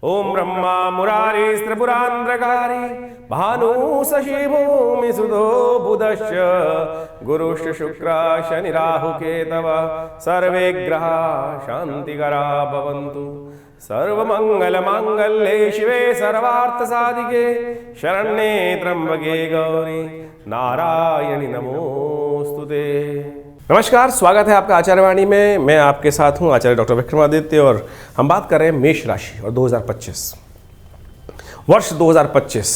ओम ब्रह्मा मुरारी त्रिपुरांध्रकारी भानु शशि भूमि सुधो बुधश्च गुरुश्च शुक्र शनि राहु केतव सर्वे ग्रहा शांतिकरा भवन्तु। सर्वमंगल मांगल्ये शिवे सर्वार्थ साधिके शरण्ये त्र्यंबके गौरी नारायणी नमोस्तुते। नमस्कार, स्वागत है आपका आचार्यवाणी में। मैं आपके साथ हूं आचार्य डॉक्टर विक्रमादित्य और हम बात कर रहे हैं मेष राशि और 2025 वर्ष 2025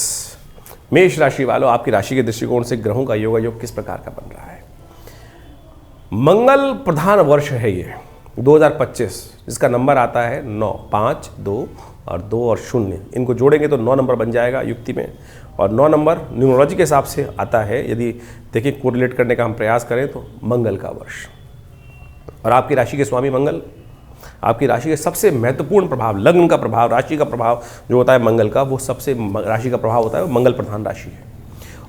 मेष राशि वालों, आपकी राशि के दृष्टिकोण से ग्रहों का योग किस प्रकार का बन रहा है। मंगल प्रधान वर्ष है ये 2025, जिसका नंबर आता है 9, 5, 2 और 2 और 0। इनको जोड़ेंगे तो 9 नंबर बन जाएगा युक्ति में, और 9 नंबर न्यूमरोलॉजी के हिसाब से आता है। यदि देखिए कोरिलेट करने का हम प्रयास करें तो मंगल का वर्ष, और आपकी राशि के स्वामी मंगल, आपकी राशि के सबसे महत्वपूर्ण प्रभाव, लग्न का प्रभाव, राशि का प्रभाव जो होता है मंगल का, वो सबसे राशि का प्रभाव होता है, वो मंगल प्रधान राशि है।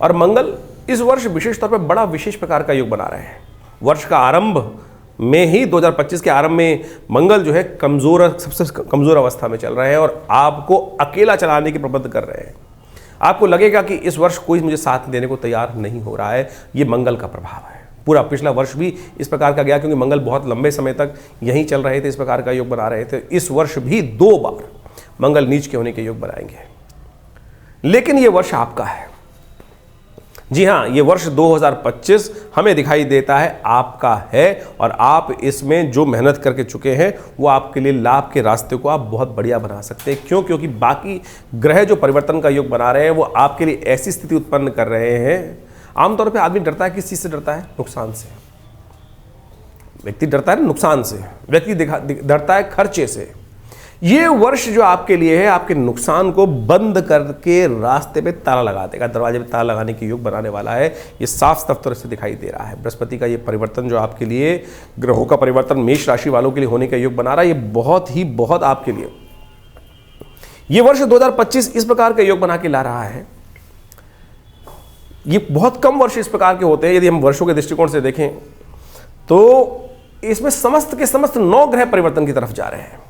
और मंगल इस वर्ष विशेष तौर पर बड़ा विशेष प्रकार का योग बना रहे हैं। वर्ष का आरंभ में ही 2025 के आरंभ में मंगल जो है सबसे कमजोर अवस्था में चल रहे हैं और आपको अकेला चलाने के प्रबंध कर रहे हैं। आपको लगेगा कि इस वर्ष कोई मुझे साथ देने को तैयार नहीं हो रहा है। ये मंगल का प्रभाव है। पूरा पिछला वर्ष भी इस प्रकार का गया, क्योंकि मंगल बहुत लंबे समय तक यहीं चल रहे थे, इस प्रकार का योग बना रहे थे। इस वर्ष भी 2 बार मंगल नीच के होने के योग बनाएंगे। लेकिन ये वर्ष आपका है। जी हाँ, ये वर्ष 2025 हमें दिखाई देता है आपका है, और आप इसमें जो मेहनत करके चुके हैं वो आपके लिए लाभ के रास्ते को आप बहुत बढ़िया बना सकते हैं। क्यों? क्योंकि बाकी ग्रह जो परिवर्तन का योग बना रहे हैं वो आपके लिए ऐसी स्थिति उत्पन्न कर रहे हैं। आमतौर पे आदमी डरता है, किस चीज़ से डरता है? नुकसान से। व्यक्ति डरता है नुकसान से, व्यक्ति डरता है खर्चे से। ये वर्ष जो आपके लिए है, आपके नुकसान को बंद करके रास्ते पे ताला लगा देगा, दरवाजे पे ताला लगाने की योग बनाने वाला है। ये साफ साफ तरह से दिखाई दे रहा है। बृहस्पति का ये परिवर्तन जो आपके लिए, ग्रहों का परिवर्तन मेष राशि वालों के लिए होने का योग बना रहा है, ये बहुत आपके लिए, ये वर्ष 2025 इस प्रकार का योग बना के ला रहा है। ये बहुत कम वर्ष इस प्रकार के होते हैं। यदि हम वर्षों के दृष्टिकोण से देखें तो इसमें समस्त के समस्त 9 ग्रह परिवर्तन की तरफ जा रहे हैं।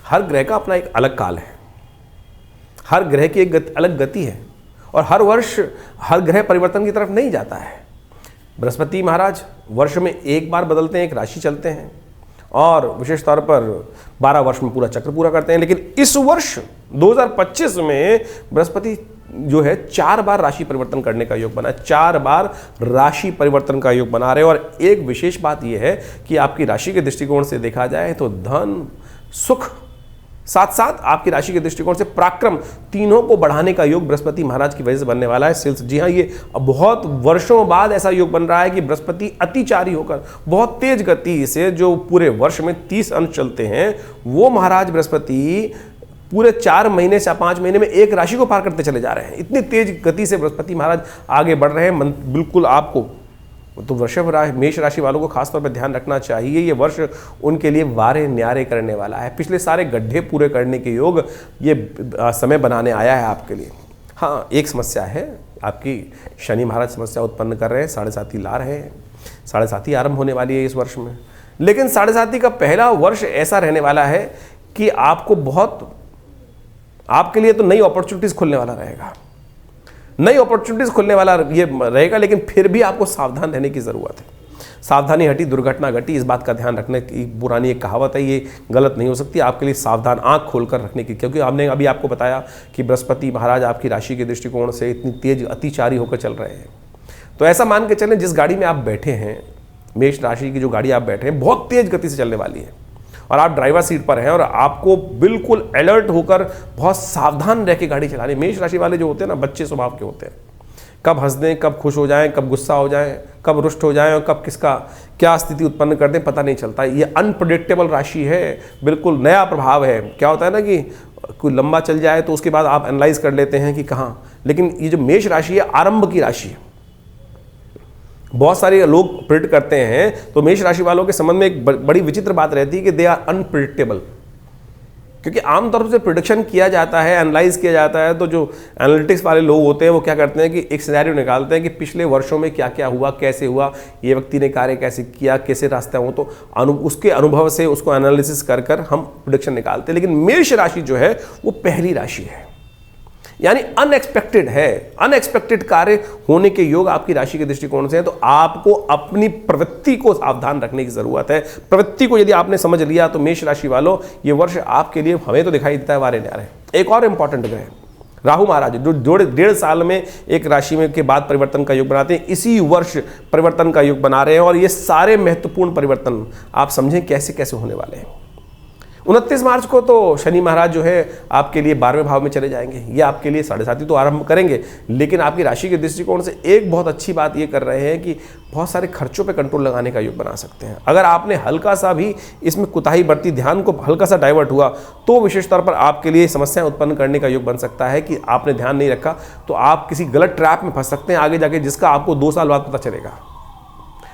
हर ग्रह का अपना एक अलग काल है, हर ग्रह की एक अलग गति है, और हर वर्ष हर ग्रह परिवर्तन की तरफ नहीं जाता है। बृहस्पति महाराज वर्ष में एक बार बदलते हैं, एक राशि चलते हैं, और विशेष तौर पर 12 वर्ष में पूरा चक्र पूरा करते हैं। लेकिन इस वर्ष 2025 में बृहस्पति जो है 4 बार राशि परिवर्तन करने का योग बना, 4 बार राशि परिवर्तन का योग बना रहे हैं। और एक विशेष बात यह है कि आपकी राशि के दृष्टिकोण से देखा जाए तो धन, सुख, साथ साथ आपकी राशि के दृष्टिकोण से पराक्रम, तीनों को बढ़ाने का योग बृहस्पति महाराज की वजह से बनने वाला है। जी हाँ, ये बहुत वर्षों बाद ऐसा योग बन रहा है कि बृहस्पति अतिचारी होकर बहुत तेज गति से, जो पूरे वर्ष में 30 अंश चलते हैं, वो महाराज बृहस्पति पूरे 4 महीने से 5 महीने में एक राशि को पार करते चले जा रहे हैं। इतनी तेज गति से बृहस्पति महाराज आगे बढ़ रहे हैं। बिल्कुल आपको तो मेष राशि वालों को खासतौर पर ध्यान रखना चाहिए। ये वर्ष उनके लिए वारे न्यारे करने वाला है। पिछले सारे गड्ढे पूरे करने के योग ये समय बनाने आया है आपके लिए। हाँ, एक समस्या है, आपकी शनि महाराज समस्या उत्पन्न कर रहे हैं, 7.5 ला रहे हैं। 7.5 आरंभ होने वाली है इस वर्ष में। लेकिन 7.5 का पहला वर्ष ऐसा रहने वाला है कि आपको बहुत, आपके लिए तो नई अपॉर्चुनिटीज खुलने वाला रहेगा, नई अपॉर्चुनिटीज खुलने वाला ये रहेगा। लेकिन फिर भी आपको सावधान रहने की ज़रूरत है। सावधानी हटी दुर्घटना घटी, इस बात का ध्यान रखने की पुरानी एक कहावत है, ये गलत नहीं हो सकती। आपके लिए सावधान, आंख खोलकर रखने की, क्योंकि हमने अभी आपको बताया कि बृहस्पति महाराज आपकी राशि के दृष्टिकोण से इतनी तेज अतिचारी होकर चल रहे हैं। तो ऐसा मान के चलें, जिस गाड़ी में आप बैठे हैं, मेष राशि की जो गाड़ी आप बैठे हैं, बहुत तेज गति से चलने वाली है, और आप ड्राइवर सीट पर हैं, और आपको बिल्कुल अलर्ट होकर बहुत सावधान रह के गाड़ी चलानी। मेष राशि वाले जो होते हैं ना, बच्चे स्वभाव के होते हैं। कब हंस दें, कब खुश हो जाएं, कब गुस्सा हो जाएं, कब रुष्ट हो जाएं, और कब किसका क्या स्थिति उत्पन्न कर दें, पता नहीं चलता। ये अनप्रेडिक्टेबल राशि है, बिल्कुल नया प्रभाव है। क्या होता है ना कि कोई लंबा चल जाए तो उसके बाद आप एनालाइज कर लेते हैं कि कहाँ, लेकिन ये जो मेष राशि है आरंभ की राशि है। बहुत सारे लोग प्रिडिक्ट करते हैं, तो मेष राशि वालों के संबंध में एक बड़ी विचित्र बात रहती है कि दे आर अनप्रिडिक्टेबल। क्योंकि आमतौर से प्रिडिक्शन किया जाता है, एनालाइज किया जाता है, तो जो एनालिटिक्स वाले लोग होते हैं वो क्या करते हैं कि एक सिनेरियो निकालते हैं कि पिछले वर्षों में क्या क्या हुआ, कैसे हुआ, ये व्यक्ति ने कार्य कैसे किया, कैसे रास्ते हो, तो उसके अनुभव से उसको एनालिसिस कर कर हम प्रिडिक्शन निकालते हैं। लेकिन मेष राशि जो है वो पहली राशि है, यानी अनएक्सपेक्टेड है। अनएक्सपेक्टेड कार्य होने के योग आपकी राशि के दृष्टिकोण से है, तो आपको अपनी प्रवृत्ति को सावधान रखने की जरूरत है। प्रवृत्ति को यदि आपने समझ लिया तो मेष राशि वालों, ये वर्ष आपके लिए हमें तो दिखाई देता है वारे न्यारे। एक और इंपॉर्टेंट ग्रह राहु महाराज, जो 1.5 साल में एक राशि में के बाद परिवर्तन का योग बनाते हैं, इसी वर्ष परिवर्तन का योग बना रहे हैं। और ये सारे महत्वपूर्ण परिवर्तन आप समझें कैसे कैसे होने वाले हैं। 29 मार्च को तो शनि महाराज जो है आपके लिए 12वें भाव में चले जाएंगे। ये आपके लिए 7.5 तो आरंभ करेंगे, लेकिन आपकी राशि के दृष्टिकोण से एक बहुत अच्छी बात ये कर रहे हैं कि बहुत सारे खर्चों पे कंट्रोल लगाने का योग बना सकते हैं। अगर आपने हल्का सा भी इसमें कुताही बरती, ध्यान को हल्का सा डाइवर्ट हुआ, तो विशेष तौर पर आपके लिए समस्याएं उत्पन्न करने का योग बन सकता है कि आपने ध्यान नहीं रखा तो आप किसी गलत ट्रैप में फंस सकते हैं आगे जाके, जिसका आपको 2 साल बाद पता चलेगा।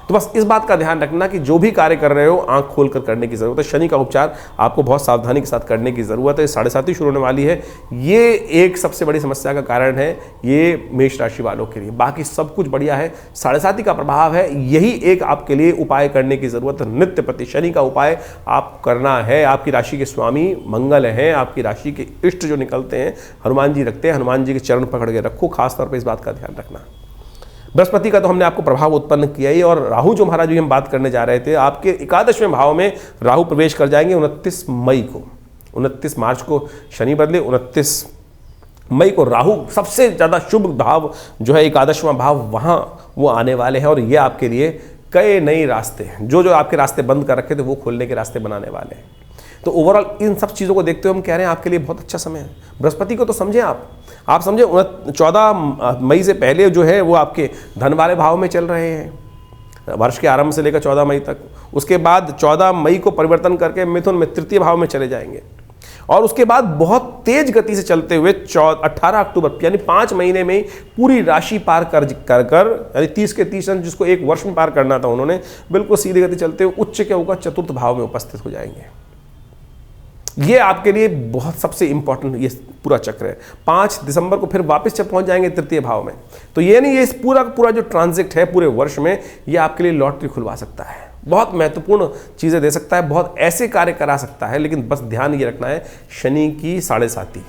तो बस इस बात का ध्यान रखना कि जो भी कार्य कर रहे हो आंख खोलकर करने की जरूरत है। शनि का उपचार आपको बहुत सावधानी के साथ करने की जरूरत है। 7.5 शुरू होने वाली है, ये एक सबसे बड़ी समस्या का कारण है ये मेष राशि वालों के लिए। बाकी सब कुछ बढ़िया है, 7.5 का प्रभाव है, यही एक आपके लिए उपाय करने की जरूरत है। नित्य प्रति शनि का उपाय आप करना है। आपकी राशि के स्वामी मंगल हैं, आपकी राशि के इष्ट जो निकलते हैं हनुमान जी रखते हैं, हनुमान जी के चरण पकड़ के रखो, खासतौर पर इस बात का ध्यान रखना। बृहस्पति का तो हमने आपको प्रभाव उत्पन्न किया ही, और राहु जो महाराज जी हम बात करने जा रहे थे, आपके 11वें भाव में राहु प्रवेश कर जाएंगे 29 मई को। 29 मार्च को शनि बदले, 29 मई को राहु सबसे ज़्यादा शुभ भाव जो है 11वां भाव, वहाँ वो आने वाले हैं। और ये आपके लिए कई नए रास्ते हैं, जो आपके रास्ते बंद कर रखे थे वो खोलने के रास्ते बनाने वाले हैं। तो ओवरऑल इन सब चीज़ों को देखते हुए हम कह रहे हैं आपके लिए बहुत अच्छा समय है। बृहस्पति को तो समझें आप समझें 14 मई से पहले जो है वो आपके धन वाले भाव में चल रहे हैं वर्ष के आरंभ से लेकर 14 मई तक। उसके बाद 14 मई को परिवर्तन करके मिथुन में 3य भाव में चले जाएंगे, और उसके बाद बहुत तेज गति से चलते हुए 18 अक्टूबर यानी 5 महीने में पूरी राशि पार कर यानी 30 के 30 अंक जिसको एक वर्ष में पार करना था, उन्होंने बिल्कुल सीधी गति चलते हुए उच्च के होकर 4th भाव में उपस्थित हो जाएंगे। ये आपके लिए बहुत सबसे इंपॉर्टेंट ये पूरा चक्र है। 5 दिसंबर को फिर वापस जब पहुंच जाएंगे 3य भाव में, तो ये नहीं, ये इस पूरा जो ट्रांजिट है पूरे वर्ष में, ये आपके लिए लॉटरी खुलवा सकता है, बहुत महत्वपूर्ण चीज़ें दे सकता है, बहुत ऐसे कार्य करा सकता है। लेकिन बस ध्यान ये रखना है शनि की 7.5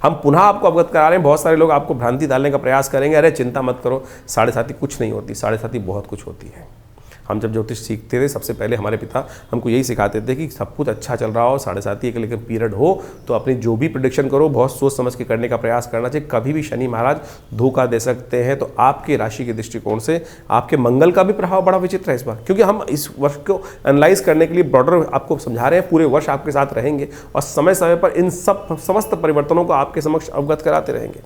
हम पुनः आपको अवगत करा रहे हैं। बहुत सारे लोग आपको भ्रांति डालने का प्रयास करेंगे, अरे चिंता मत करो, 7.5 कुछ नहीं होती, 7.5 बहुत कुछ होती है। हम जब ज्योतिष सीखते थे सबसे पहले हमारे पिता हमको यही सिखाते थे कि सब कुछ अच्छा चल रहा हो, 7.5 एक लेकर पीरियड हो तो अपनी जो भी प्रेडिक्शन करो बहुत सोच समझ के करने का प्रयास करना चाहिए। कभी भी शनि महाराज धोखा दे सकते हैं। तो आपके राशि के दृष्टिकोण से आपके मंगल का भी प्रभाव बड़ा विचित्र है इस बार, क्योंकि हम इस वर्ष को एनालाइज करने के लिए ब्रॉडर आपको समझा रहे हैं, पूरे वर्ष आपके साथ रहेंगे और समय समय पर इन समस्त परिवर्तनों को आपके समक्ष अवगत कराते रहेंगे।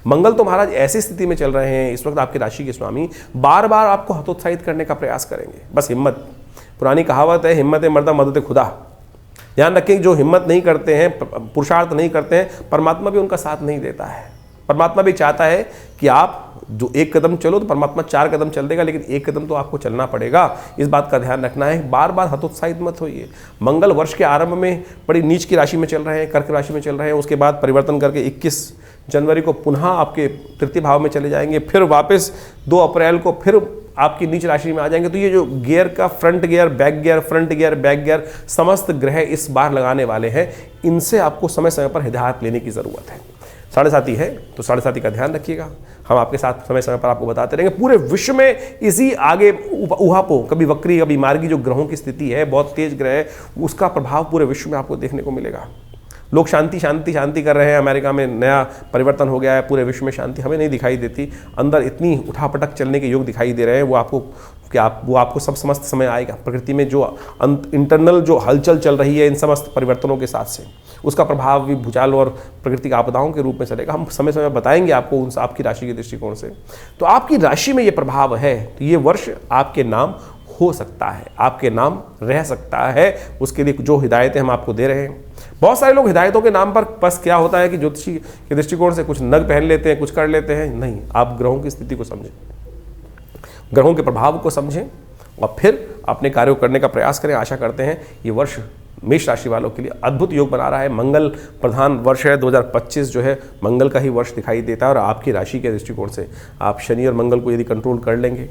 मंगल तो महाराज ऐसी स्थिति में चल रहे हैं इस वक्त, आपकी राशि के स्वामी बार बार आपको हतोत्साहित करने का प्रयास करेंगे। बस हिम्मत, पुरानी कहावत है हिम्मत मर्दा मदद खुदा। ध्यान रखें, जो हिम्मत नहीं करते हैं, पुरुषार्थ नहीं करते हैं, परमात्मा भी उनका साथ नहीं देता है। परमात्मा भी चाहता है कि आप जो 1 कदम चलो तो परमात्मा 4 कदम चल देगा, लेकिन 1 कदम तो आपको चलना पड़ेगा। इस बात का ध्यान रखना है, बार बार हतोत्साहित मत होइए। मंगल वर्ष के आरंभ में बड़ी नीच की राशि में चल रहे हैं, कर्क राशि में चल रहे हैं, उसके बाद परिवर्तन करके 21 जनवरी को पुनः आपके 3य भाव में चले जाएंगे, फिर वापस 2 अप्रैल को फिर आपकी नीच राशि में आ जाएंगे। तो ये जो गियर का front gear, back gear, front gear, back gear समस्त ग्रह इस बार लगाने वाले हैं, इनसे आपको समय समय पर हिदायत लेने की ज़रूरत है। 7.5 है तो 7.5 का ध्यान रखिएगा, हम आपके साथ समय समय पर आपको बताते रहेंगे। पूरे विश्व में इसी आगे उहापोह, कभी वक्री कभी मार्गी जो ग्रहों की स्थिति है, बहुत तेज ग्रह है, उसका प्रभाव पूरे विश्व में आपको देखने को मिलेगा। लोग शांति शांति शांति कर रहे हैं, अमेरिका में नया परिवर्तन हो गया है, पूरे विश्व में शांति हमें नहीं दिखाई देती, अंदर इतनी उठापटक चलने के योग दिखाई दे रहे हैं। वो आपको सब समस्त समय आएगा। प्रकृति में जो इंटरनल जो हलचल चल रही है इन समस्त परिवर्तनों के साथ से, उसका प्रभाव भी भूचाल और प्राकृतिक आपदाओं के रूप में चलेगा। हम समय समय बताएंगे आपको उन आपकी राशि के दृष्टिकोण से। तो आपकी राशि में ये प्रभाव है तो ये वर्ष आपके नाम हो सकता है, आपके नाम रह सकता है। उसके लिए जो हिदायतें हम आपको दे रहे हैं, बहुत सारे लोग हिदायतों के नाम पर बस क्या होता है कि ज्योतिषी के दृष्टिकोण से कुछ नग पहन लेते हैं, कुछ कर लेते हैं। नहीं, आप ग्रहों की स्थिति को समझें, ग्रहों के प्रभाव को समझें और फिर अपने कार्यों करने का प्रयास करें। आशा करते हैं ये वर्ष मेष राशि वालों के लिए अद्भुत योग बना रहा है। मंगल प्रधान वर्ष है, 2025 जो है मंगल का ही वर्ष दिखाई देता है। और आपकी राशि के दृष्टिकोण से आप शनि और मंगल को यदि कंट्रोल कर लेंगे,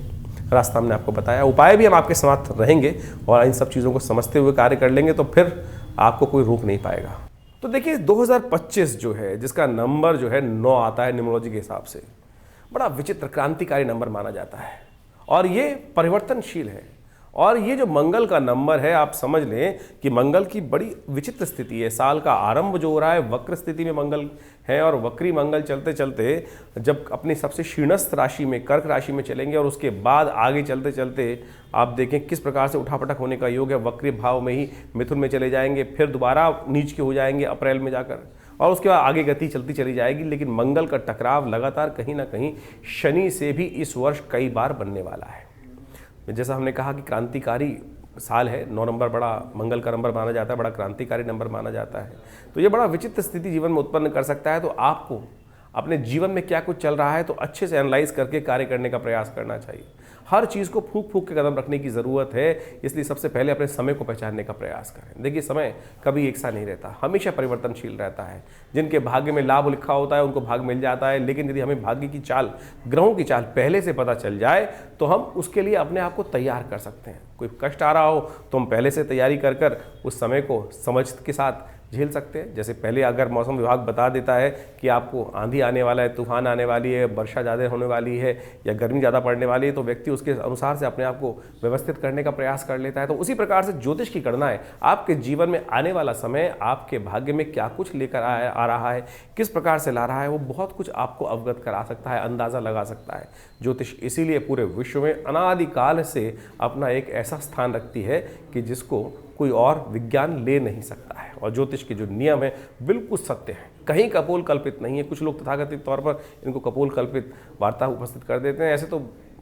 रास्ता हमने आपको बताया, उपाय भी हम आपके साथ रहेंगे और इन सब चीज़ों को समझते हुए कार्य कर लेंगे, तो फिर आपको कोई रोक नहीं पाएगा। तो देखिए 2025 जो है, जिसका नंबर जो है 9 आता है न्यूमरोलॉजी के हिसाब से, बड़ा विचित्र क्रांतिकारी नंबर माना जाता है और ये परिवर्तनशील है। और ये जो मंगल का नंबर है, आप समझ लें कि मंगल की बड़ी विचित्र स्थिति है। साल का आरंभ जो हो रहा है वक्र स्थिति में मंगल है और वक्री मंगल चलते चलते जब अपनी सबसे शीर्णस्थ राशि में कर्क राशि में चलेंगे और उसके बाद आगे चलते चलते आप देखें किस प्रकार से उठापटक होने का योग है। वक्री भाव में ही मिथुन में चले जाएंगे, फिर दोबारा नीच के हो जाएंगे अप्रैल में जाकर, और उसके बाद आगे गति चलती चली जाएगी। लेकिन मंगल का टकराव लगातार कहीं ना कहीं शनि से भी इस वर्ष कई बार बनने वाला है। जैसा हमने कहा कि क्रांतिकारी साल है, 9 नंबर बड़ा मंगल का नंबर माना जाता है, बड़ा क्रांतिकारी नंबर माना जाता है। तो ये बड़ा विचित्र स्थिति जीवन में उत्पन्न कर सकता है। तो आपको अपने जीवन में क्या कुछ चल रहा है तो अच्छे से एनालाइज करके कार्य करने का प्रयास करना चाहिए। हर चीज़ को फूंक फूंक के कदम रखने की ज़रूरत है। इसलिए सबसे पहले अपने समय को पहचानने का प्रयास करें। देखिए समय कभी एक सा नहीं रहता, हमेशा परिवर्तनशील रहता है। जिनके भाग्य में लाभ लिखा होता है उनको भाग्य मिल जाता है, लेकिन यदि हमें भाग्य की चाल, ग्रहों की चाल पहले से पता चल जाए तो हम उसके लिए अपने आप को तैयार कर सकते हैं। कोई कष्ट आ रहा हो तो हम पहले से तैयारी कर उस समय को समझ के साथ झेल सकते हैं। जैसे पहले अगर मौसम विभाग बता देता है कि आपको आंधी आने वाला है, तूफान आने वाली है, वर्षा ज़्यादा होने वाली है या गर्मी ज़्यादा पड़ने वाली है, तो व्यक्ति उसके अनुसार से अपने आप को व्यवस्थित करने का प्रयास कर लेता है। तो उसी प्रकार से ज्योतिष की गणनाएं आपके जीवन में आने वाला समय आपके भाग्य में क्या कुछ लेकर आ रहा है, किस प्रकार से ला रहा है, वो बहुत कुछ आपको अवगत करा सकता है, अंदाज़ा लगा सकता है। ज्योतिष इसीलिए पूरे विश्व में अनादिकाल से अपना एक ऐसा स्थान रखती है कि जिसको कोई और विज्ञान ले नहीं सकता है। और ज्योतिष के जो नियम है बिल्कुल सत्य है, कहीं कपोल कल्पित नहीं है। कुछ लोग तथाकथित तौर पर इनको कपोल कल्पित वार्ता उपस्थित कर देते हैं। ऐसे तो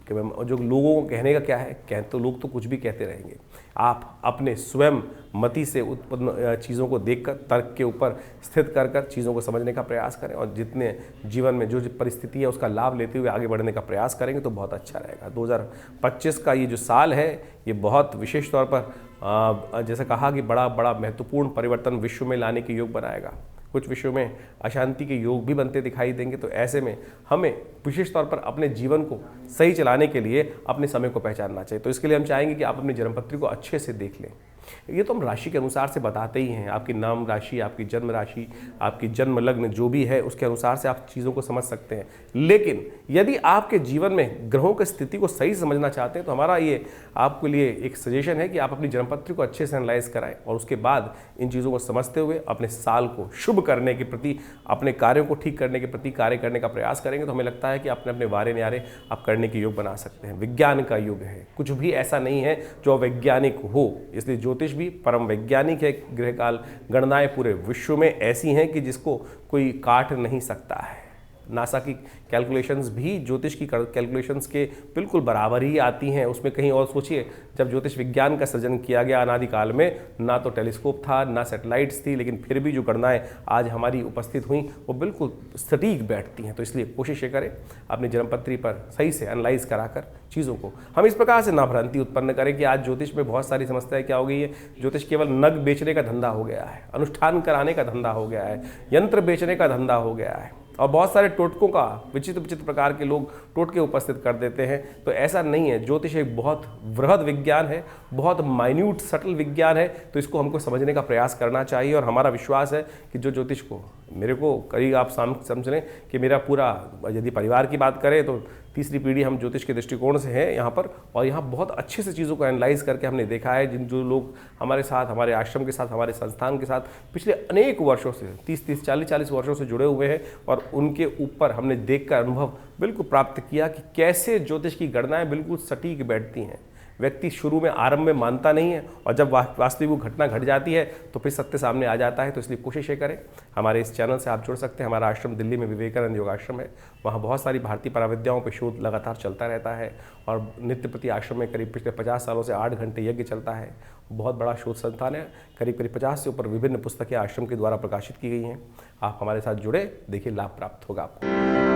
जो लोगों को कहने का क्या है, तो लोग तो कुछ भी कहते रहेंगे। आप अपने स्वयं मति से उत्पन्न चीज़ों को देखकर, तर्क के ऊपर स्थित कर चीज़ों को समझने का प्रयास करें और जितने जीवन में जो परिस्थिति है उसका लाभ लेते हुए आगे बढ़ने का प्रयास करेंगे तो बहुत अच्छा रहेगा। 2025 का ये जो साल है ये बहुत विशेष तौर पर जैसे कहा कि बड़ा महत्वपूर्ण परिवर्तन विश्व में लाने के योग बनाएगा। कुछ विषयों में अशांति के योग भी बनते दिखाई देंगे। तो ऐसे में हमें विशेष तौर पर अपने जीवन को सही चलाने के लिए अपने समय को पहचानना चाहिए। तो इसके लिए हम चाहेंगे कि आप अपनी जन्मपत्री को अच्छे से देख लें। ये तो हम राशि के अनुसार से बताते ही हैं, आपकी नाम राशि, आपकी जन्म राशि, आपकी जन्म लग्न जो भी है उसके अनुसार से आप चीज़ों को समझ सकते हैं। लेकिन यदि आपके जीवन में ग्रहों की स्थिति को सही समझना चाहते हैं तो हमारा ये आपके लिए एक सजेशन है कि आप अपनी जन्मपत्री को अच्छे से एनालाइज कराएं और उसके बाद इन चीज़ों को समझते हुए अपने साल को शुभ करने के प्रति, अपने कार्यों को ठीक करने के प्रति कार्य करने का प्रयास करेंगे तो हमें लगता है कि अपने अपने वारे न्यारे आप करने के योग बना सकते हैं। विज्ञान का युग है, कुछ भी ऐसा नहीं है जो वैज्ञानिक हो। इसलिए ज्योतिष भी परम वैज्ञानिक है। ग्रहकाल गणनाएं पूरे विश्व में ऐसी हैं कि जिसको कोई काट नहीं सकता है। नासा की कैलकुलेशंस भी ज्योतिष की कैलकुलेशंस के बिल्कुल बराबर ही आती हैं। उसमें कहीं और सोचिए, जब ज्योतिष विज्ञान का सृजन किया गया अनादिकाल में, ना तो टेलीस्कोप था ना सैटेलाइट्स थी, लेकिन फिर भी जो गणनाएं आज हमारी उपस्थित हुई वो बिल्कुल सटीक बैठती हैं। तो इसलिए कोशिश ये करें अपनी जन्मपत्री पर सही से एनालाइज कराकर चीज़ों को हम इस प्रकार से ना भ्रांति उत्पन्न करें कि आज ज्योतिष में बहुत सारी समस्याएं क्या हो गई है। ज्योतिष केवल नग बेचने का धंधा हो गया है, अनुष्ठान कराने का धंधा हो गया है, यंत्र बेचने का धंधा हो गया है और बहुत सारे टोटकों का विचित्र प्रकार के लोग टोटके उपस्थित कर देते हैं। तो ऐसा नहीं है। ज्योतिष एक बहुत वृहद विज्ञान है, बहुत माइन्यूट सटल विज्ञान है। तो इसको हमको समझने का प्रयास करना चाहिए और हमारा विश्वास है कि जो ज्योतिष को मेरे को करीब आप समझ लें कि मेरा पूरा, यदि परिवार की बात करें तो तीसरी पीढ़ी हम ज्योतिष के दृष्टिकोण से है यहाँ पर, और यहाँ बहुत अच्छे से चीज़ों को एनालाइज करके हमने देखा है। जो लोग हमारे साथ, हमारे आश्रम के साथ, हमारे संस्थान के साथ पिछले अनेक वर्षों से 30 40 वर्षों से जुड़े हुए हैं और उनके ऊपर हमने देखकर अनुभव बिल्कुल प्राप्त किया कि कैसे ज्योतिष की गणनाएं बिल्कुल सटीक बैठती हैं। व्यक्ति शुरू में आरंभ में मानता नहीं है और जब वास्तविक वो घटना घट जाती है तो फिर सत्य सामने आ जाता है। तो इसलिए कोशिश ये करें, हमारे इस चैनल से आप जुड़ सकते हैं। हमारा आश्रम दिल्ली में विवेकानंद योगाश्रम है, वहाँ बहुत सारी भारतीय पराविद्याओं पर शोध लगातार चलता रहता है और नित्य प्रति आश्रम में करीब पिछले 50 सालों से 8 घंटे यज्ञ चलता है। बहुत बड़ा शोध संस्थान है, करीब 50 से ऊपर विभिन्न पुस्तकें आश्रम के द्वारा प्रकाशित की गई हैं। आप हमारे साथ जुड़े, देखिए लाभ प्राप्त होगा आपको।